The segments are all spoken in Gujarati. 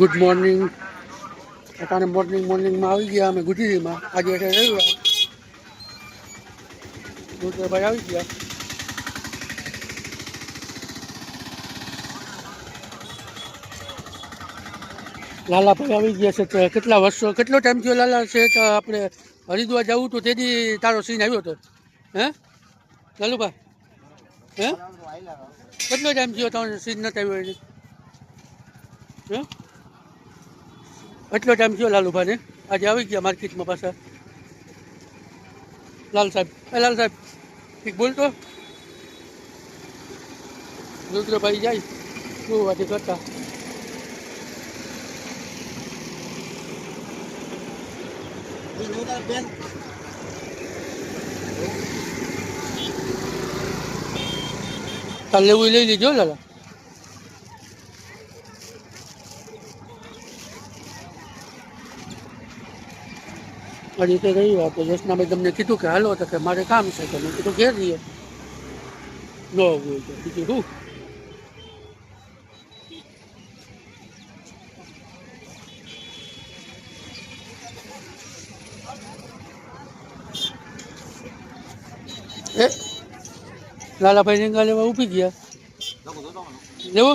Good morning. અત્યારે મોર્નિંગમાં આવી ગયા અમે ગુજરીમાં. આજે એટલે રવિવાર. ભાઈ આવી ગયા. લાલાભાઈ આવી ગયા છે. કેટલા વર્ષો કેટલો ટાઈમ થયો લાલા છે? તો આપણે હરિદ્વાર જવું હતું તેથી તારો સીન આવ્યો હતો. હે લાલુભાઈ? હે કેટલો ટાઈમ થયો તારો સીન નથી આવ્યો એને? હે એટલો ટાઈમ થયો લાલુભાઈને. આજે આવી ગયા માર્કેટમાં પાછા. લાલ સાહેબ એક બોલતો. રુદ્રભાઈ જાય શું વાત કરતા. કાલ લેવું લઈ લીધો લાલા. હજી તો રહી વાત જસનાભાઈ તમને કીધું કે હાલો તો કે મારે કામ છે તો મેં કીધું ઘેર રહીએ ન હોય તો બીજું શું. એ લાલાભાઈ રીંગા લેવા ઊભી ગયા. લેવો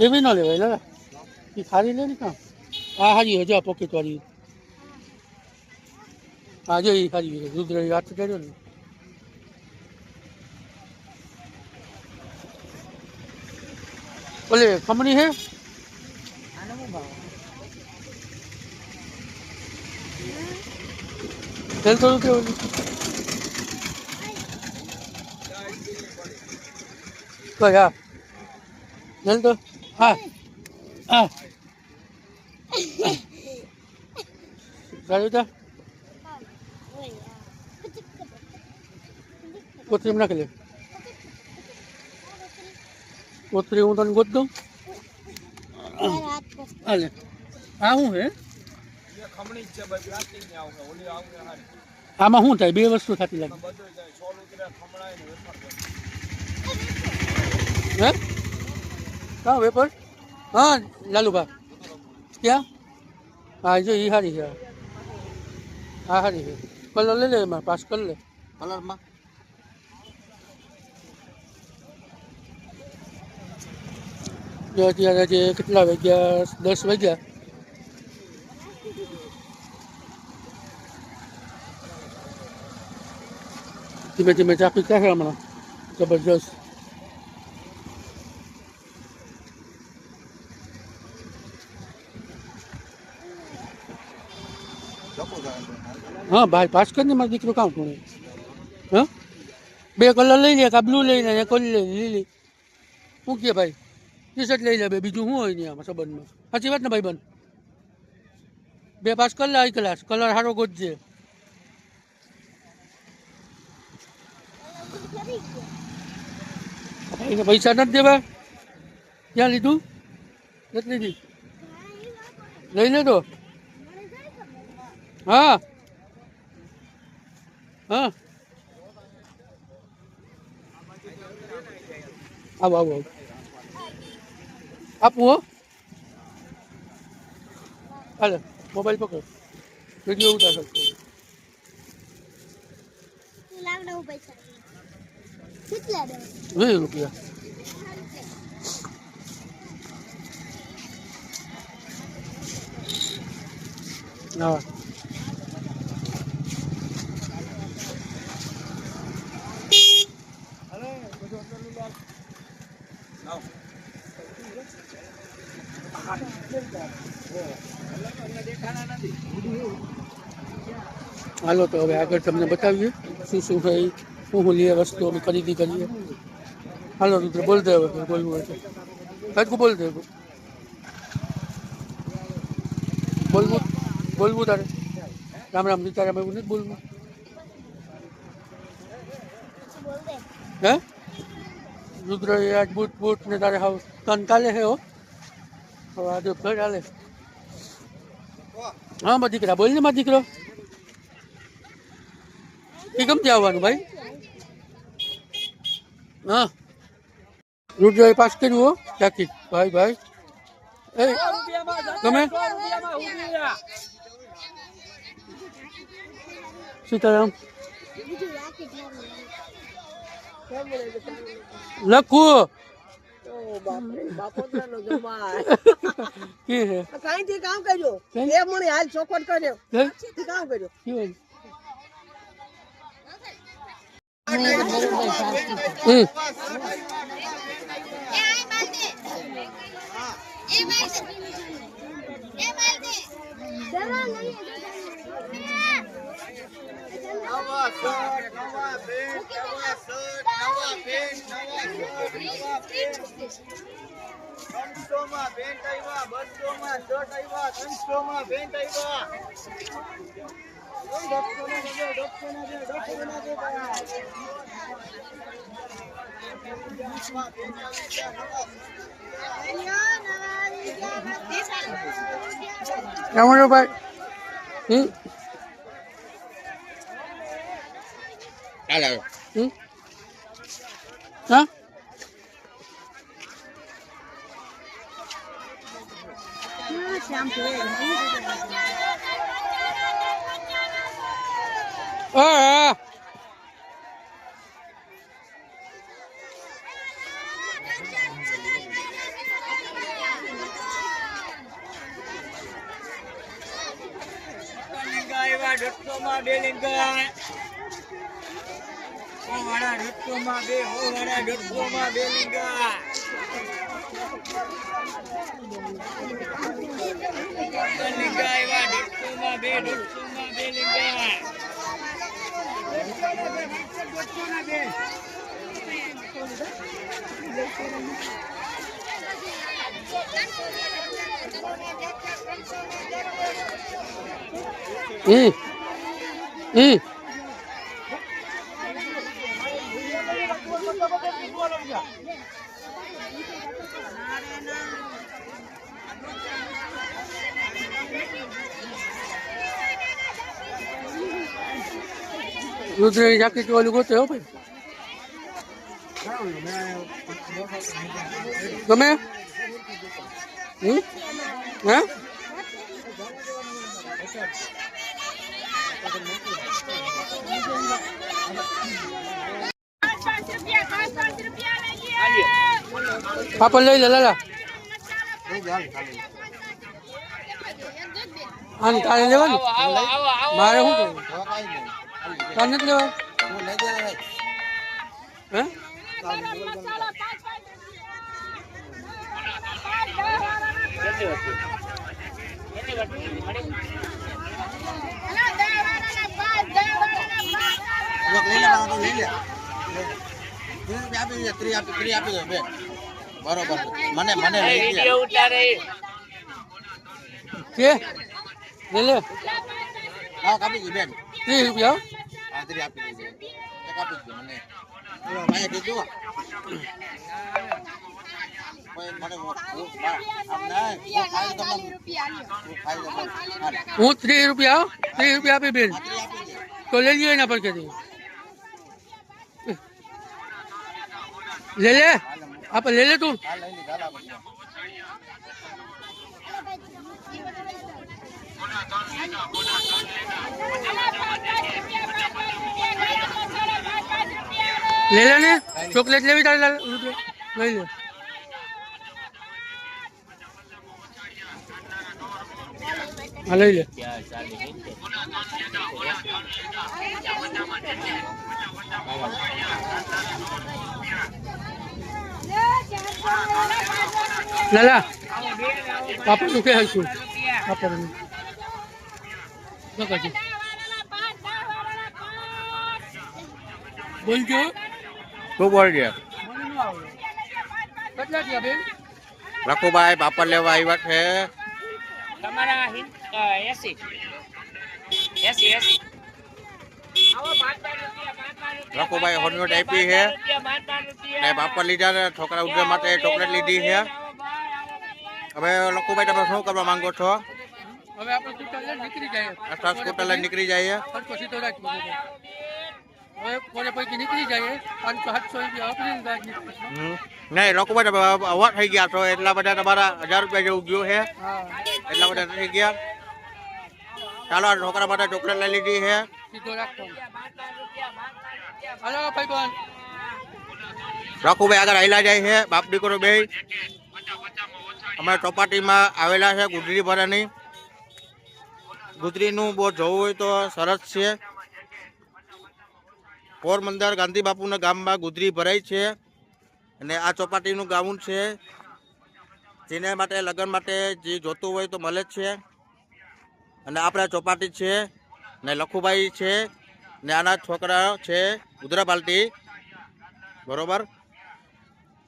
એવી ન લેવાય લાલા. એ સારી લે ને કામ. આ સારી હજા પોકેટ વાળી. હા જો એ સારી રુદ્ર હાથ કર્યો ને. બોલે ખમણી હે 1300 રૂપિયા. કઈ હા જલ તો હા હા ગાડી તા કોથરી નાખી લે. કોથરી હું તને ગોત દઉં. હાલે હા શું હે આમાં શું થાય? બે વસ્તુ થતી લાગે. હે હા વેપર હા લાલુભા ક્યાં? હા જો એ સારી છે. હા સારી છે. કલર લઈ લે એમાં પાસ કરી લે કલરમાં. જો અત્યારે જે કેટલા વાગ્યા? 10 વાગ્યા. ધીમે ધીમે ટ્રાફિક થશે હમણાં જબરજસ્ત. હા ભાઈ પાસ કરીને મારો દીકરો કામ કોણે. હા બે કલર લઈ લે. કા બ્લુ લઈ લે કોલી લઈ લીલી. શું કે ભાઈ ટી શર્ટ લઈ લે બે. બીજું શું હોય નહીં આમાં સંબંધમાં? સાચી વાત ને ભાઈ બન? બે પાસ કરી લે. આઈ ક્લાસ કલર સારો ગોતજે. એને પૈસા નથી દેવા. ક્યાં લીધું? નથી લીધી. લઈ લે તો. હા હા આવું આપવું હો. હાલે મોબાઈલ પકડ. વિડીયો ઉતાર શકતો. 20 રૂપિયા. હા હાલો તો હવે આગળ તમને બતાવીએ શું શું છે. શું લઈએ વસ્તુ અમે ખરીદી કરીએ. હાલો રુદ્ર બોલ દે હવે બોલવું હોય તો. કઈ બોલ દે બોલવું તારે. રામ રામ સીતારામ એવું નથી બોલવું. હે રુદ્ર આજ બૂટ ને તારે હાવ તન કાલે હે હો. હવે આજે ઘર હાલે. હા મારા દીકરા બોલ ને. મારા દીકરો એ ગમતી આવવાનું ભાઈ. હા રુદ્રએ પાસ કર્યું હો જાકી ભાઈ ભાઈ એ તમે સીતારામ લખવું કે હે કાંઈથી કામ કર્યો એ મને હાલ ચોખવટ કર્યો કામ કર્યો કેમનો ભાઈ હા હા રુદ્રની જાકેટ વાળું ગોતે હો ભાઈ ગમે હા પાપડ લઈ લે લાલા આને તારે લેવાનું મારે શું કરવું તારે નથી લેવા હે બરોબર મને મને લઈ કે લે લે કાપી ગઈ બેન 30 રૂપિયા હા 30 આપી દીધી કાપી ગઈ મને માયા કીધું હું 30 રૂપિયા આપી બેન તો લઈ લ્યો એના પર કેથી લે લે આપણે લે લે તું લે લે ને ચોકલેટ લેવી તારે લઈ લે હા લઈ લે લાલા પાપડ નું કે હશું પાપડ બોલજો શું બોલ ગયા કેટલા થયા બેન રઘુભાઈ પાપડ લેવા આવ્યા છે તમારા 80 રઘુભાઈ હોનવેટ આપી છે ને પાપડ લીધા ને છોકરા ઉજ્જવલ માટે ચોકલેટ લીધી છે હવે રઘુભાઈ તમે શું કરવા માંગો છો હવે આપણે સ્કૂટર લઈને નીકળી જાય સ્કૂટર લઈને નીકળી જાય પછી તો રાખ હવે કોને પૈકી નીકળી જાય 500-700 રૂપિયા વાપરીને ગાજ નીકળે. નહીં લખુભાઈ અવાજ થઈ ગયા છો એટલા બધા તમારા 1000 રૂપિયા જેવું ગયું છે હા એટલા બધા થઈ ગયા. ચાલો આ છોકરા માટે ચોકલેટ લઈ લીધી છે. સીધો રાખવાનો. હાલો ભાઈબંધ. રાખુભાઈ આગળ હાલ્યા જાય છે બાપ દીકરો બે. અમે ચોપાટીમાં આવેલા છે ગુજરી ભરાની. ગુજરીનું બહુ જોવું હોય તો સરસ છે. પોરબંદર ગાંધી બાપુના ગામમાં ગુજરી ભરાય છે અને આ ચોપાટીનું ગામું છે. જેને માટે લગ્ન માટે જે જોતું હોય તો મળે જ છે. અને આપણે ચોપાટી છે ને લખુભાઈ છે ને આના છોકરા છે ઉધરા પાલટી બરોબર.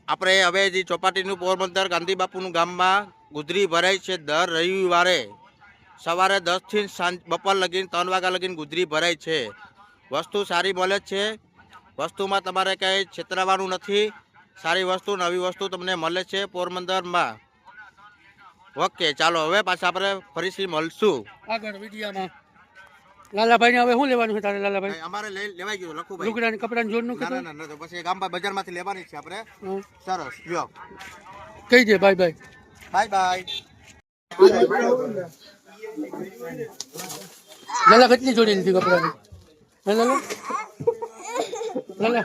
આપણે હવે જે ચોપાટીનું પોરબંદર ગાંધી બાપુનું ગામમાં ગુજરી ભરાય છે દર રવિવારે સવારે 10 થી સાંજ બપોર લગીને 3 વાગ્યા લગીને ગુજરી ભરાય છે. વસ્તુ સારી મળે છે. વસ્તુમાં તમારે કંઈ છેતરાવાનું નથી. સારી વસ્તુ નવી વસ્તુ તમને મળે છે પોરબંદરમાં. ઓકે ચાલો હવે પાછા આપણે ફરીથી મળશું આગળ વિડીયામાં. લાલાભાઈને હવે શું લેવાનું છે તારે લાલાભાઈ? અમારે લેવાઈ ગયું લખુભાઈ લુગડા ને કપડાં જોડનું ના ના ના તો પછી ગામ બજારમાંથી લેવાની છે આપણે. સરસ લ્યો કહી દે બાય બાય. Bye bye. લાલા કેટલી જોડી લીધી કપડાની? હે લાલા લાલા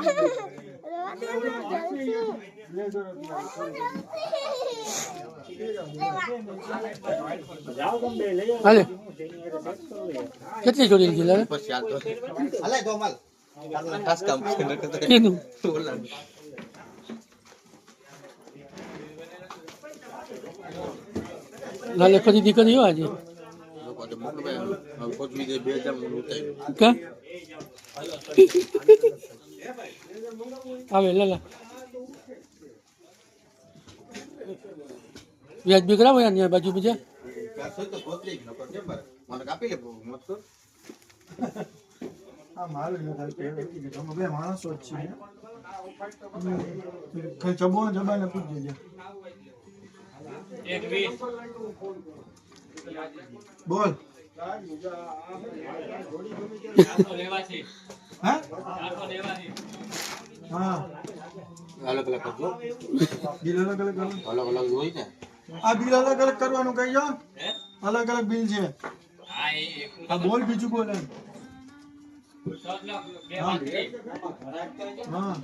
હાલે કેટલી જોડી લીધી લાલા? પછી હાલ તો હાલે ગોમાલ ખાસ કામ કેનું? લાલે ખરીદી કરી હો આજે કા આવે લાલા વ્યાજબી કરાવો યાર બાજુ બીજા. માણસો જ છે જબો જબાને પૂછજે બોલ. હા અલગ અલગ કરજો. બિલ અલગ અલગ અલગ અલગ હોય ને આ બિલ અલગ અલગ કરવાનું કઈ જો અલગ અલગ બિલ છે. હા બોલ બીજું બોલ એમ. હા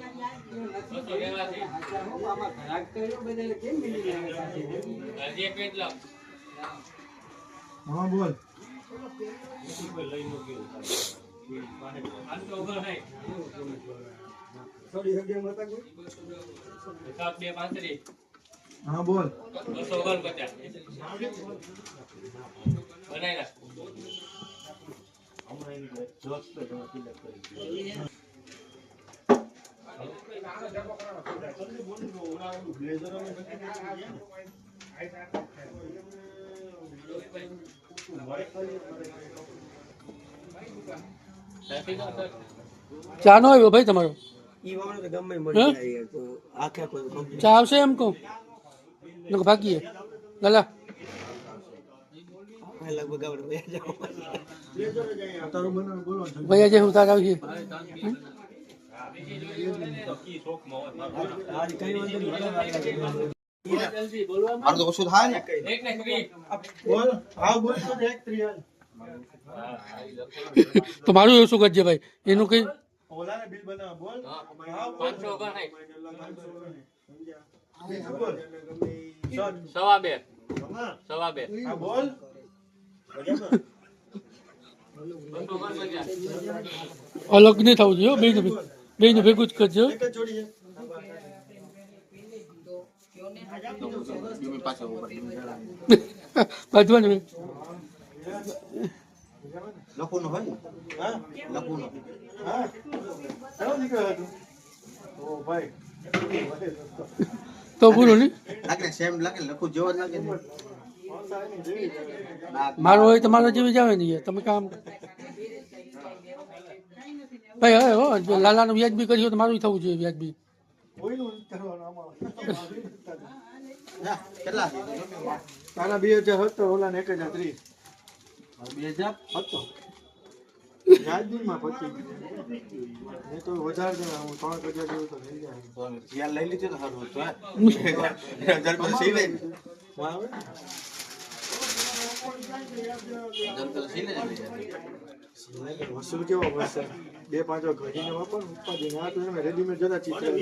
હા બોલ. હા બોલ. ચા નો આવ્યો ભાઈ તમારો? ચા આવશે એમ કહું ભાગીએ લાલા. ભૈયા જે હું તાર આવી ઓછું થાય ને બોલ. હા બોલ તો એક ત્રિયાલ તો મારું એવું શું કરજે ભાઈ એનું કઈ ઓલાને બિલ બનાવ બોલ. હા બોલ. 500 હા બોલ. અલગ નહીં થવું જોઈએ બેનું ભેગું જ કરજો. એક જ જોડી બાંધવાનું લખું હોય ને હા લખું હા કેવો દીકરો હતો ઓ ભાઈ તો પૂરું નહીં લાગે સેમ લાગે લખું જેવો જ લાગે ને. મારું હોય તો મારો જેવી જ આવે ને તમે કામ ભાઈ હવે હો લાલાનું વ્યાજબી કર્યું તો મારું થવું જોઈએ વ્યાજબી. કોઈનું કરવાનું આમાં કેટલા તારા 2070 ઓલા ને 1030 2000 હતો યાદીમાં પતી ગયું. એ તો વધારે છે, હું 3,000 જેવું તો થઈ જાય. જ્યાં લઈ લીધી તો સારું હતું, હે? 1000 રૂપિયા સહી લઈ. આવે ને? 1000 રૂપિયા સહી લઈ. વસૂલ કેવો વરસાદ 2-5 ઘડીને વાપર ઉપાડીને આ તો એમ રેડીમેડ જતા ચિત્ર ગમે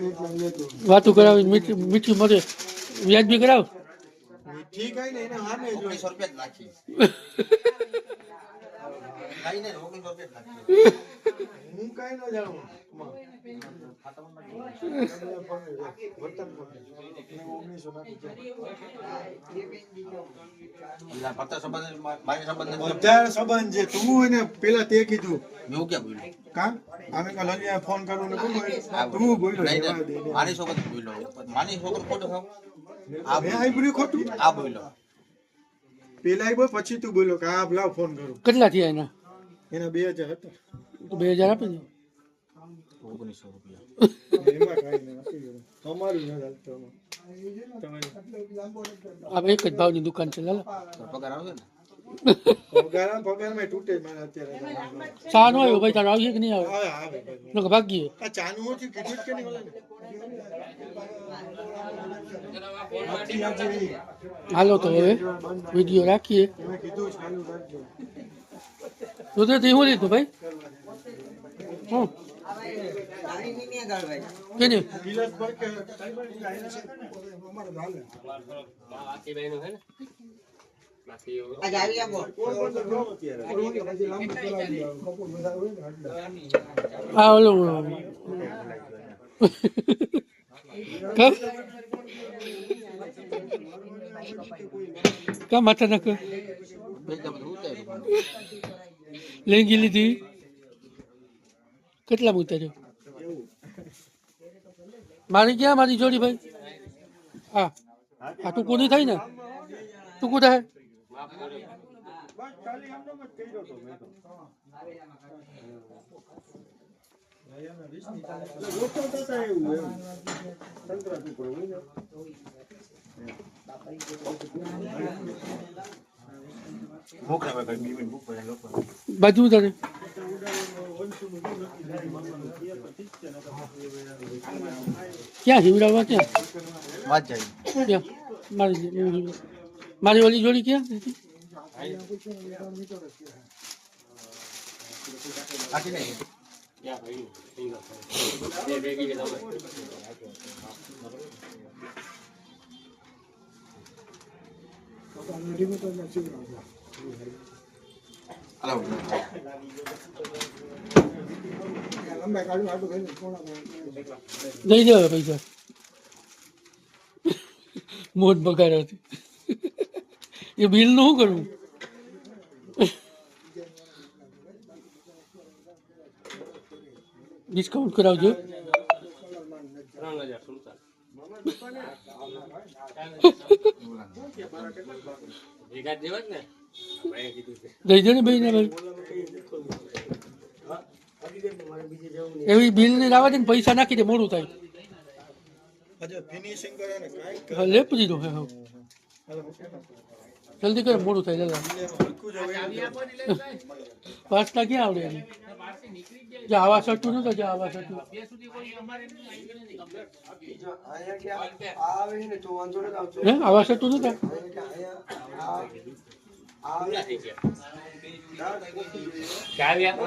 એટલા લેતું. વાતો કરાવી મીઠી મીઠી મળે વ્યાજબી કરાવ. મીઠી કઈ ને એને હામે જ હોય. 1900 રૂપિયા જ નાખી. કાંઈ નહીં, 1900 રૂપિયા જ નાખી. હું કઈ ન જાણું વર્તન પેલા પત્તા સંબંધ, મારી સંબંધ નથી. બધા સંબંધ છે. તું એને પેલા તે કીધું મેં ક્યાં બોલ્યો? કા આમે લલિયા ફોન કરવો ને કોણ તું બોલ્યો નહીં, રહેવા દે. નહીં. મારી છોકરી બોલ્યો. મારી છોકરી ખોટો થાવ. મેં આઈબ્રું ખોટું આ બોલ્યો. પેલા આઈબ્રો પછી તું બોલ્યો કે આ લાવ ફોન કરું. કેટલા થયા એના? એના 2000 હતા. તો 2000 આપી દે. 1900 રૂપિયા. એમાં કાંઈ નહીં આપી દો. અમારું ન ચાલતું આમાં. આ એક જ ભાવની દુકાન છે લાલા. તો પગાર આવશે ને? પગારમાં તૂટે મારે અત્યારે. ચા નો આવ્યો ભાઈ, તારો આવશે કે નહીં આવે? આવે આવે નકર ભાગીએ. આ ચાનું ઓછું કીધું જ કે નહીં ઓલા ને? આખી આજે હાલો તો હવે વિડીયો રાખીએ. મેં કીધું ચાલુ રાખજો. રુદ્રથી શું લીધું ભાઈ? હું કેને ગિલાસ પર કે અમારે હાલે. આ ઓલું કા માથા નાખ લેંગી લીધી. કેટલા ઉતાર્યો? મારી ક્યાં મારી જોડી ભાઈ? હા આ ટૂંકું નહીં થાય ને? ટૂંકું થાય. ભૂખ લાગે, કઈ બીવી ભૂખ પડે લોકો. બાજુ તારે ક્યાં હિવડાવવા? ક્યાં વાત જાય. ક્યાં મારી ઓલી જોડી ક્યાં? આખી નહીં. હાલો. લઈ દેવા પૈસા. મોટ બગાડ હતી. એ બિલ નું શું કરવું? ડિસ્કાઉન્ટ કરાવજો. દઈ દે ને ભાઈ ને ભાઈ. એવી બિલ ને લાવવા દે ને પૈસા નાખી દે, મોડું થાય. ફિનિશિંગ કરે ને કાંઈ હા લેપડી દો. હા જલ્દી કરે, મોડું થાય. દાદા પાસ્તા ક્યાં આવડે એને? જે આવા સટું નતું, જે આવા સટું હે આવા સટું નતા. ચાવી આપો.